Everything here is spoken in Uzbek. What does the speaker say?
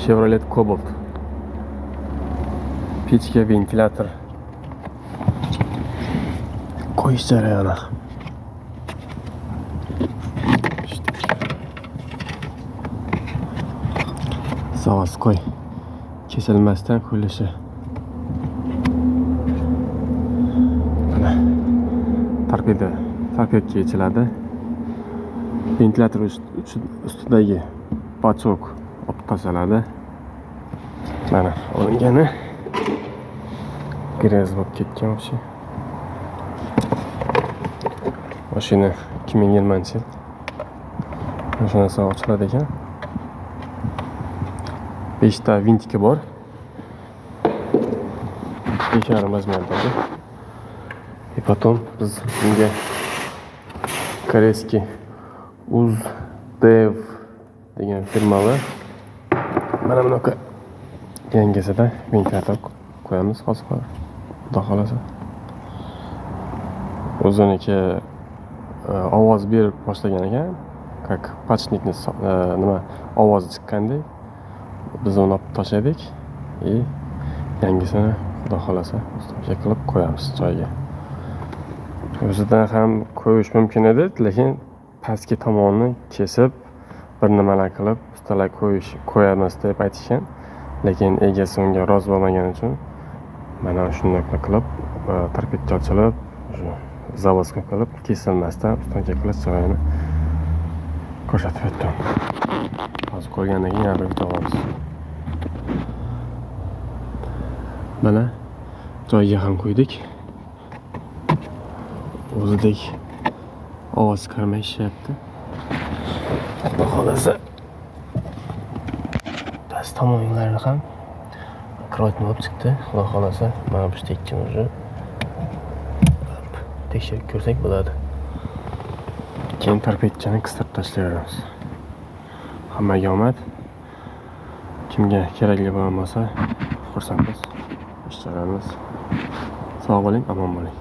Chevrolet Cobalt. Pechga ventilyator qo'yish jarayoni. Zavodskoy kesilmasdan qo'yilishi. Mana torpedga yechiladi. Ventilyator ustidagi bachok olib tashlanadi. Mana olingani grez bo'lib ketgan o'sha. Mashina 2020-yil. Mashinasi ochiladi ekan. 5 ta vintika bor. 5,5 размердagi. И потом biz bunga koreyskiy UzDev degan firmalar mana bunaqa yangisida ventilyator qo'yamiz hozir. Xudo xolasa. O'ziniki ovoz berib boshlagan ekan. Как пачникni nima ovozi chiqqandek. Biz uni olib tashladik. Yangisini xudo xolasa ustiga qilib qo'yamiz joyiga. O'zidan ham qo'yish mumkin edi, lekin pastki tomonini kesib, bir nimalar qilib, ustalar qo'yamiz deb aytishgan. Lekin egasi unga rozi bo'lmagani uchun mana shunday qilib, torpedcha ochilib, zavodga qilib, kesilmasdan ustiga qilish joyini ko'rsatib o'tdim. Hozir qo'ygandan keyin yana bir olamiz. Mana joyiga ham qo'ydik. O'zidek ovoz chiqarmay ishlayapti. Xudo xolasa past tomonlari ham akkuratni bo'lib chiqdi. Xudo xolasa mana bu yerda ikkimizni tekshirib ko'rsak bo'ladi. Keyin torpedchani qistirib tashlayveramiz. Hammaga omad. Kimga kerakli bo'lmasa, xursandmiz. Ishlarimiz sog' bo'ling, omon bo'ling.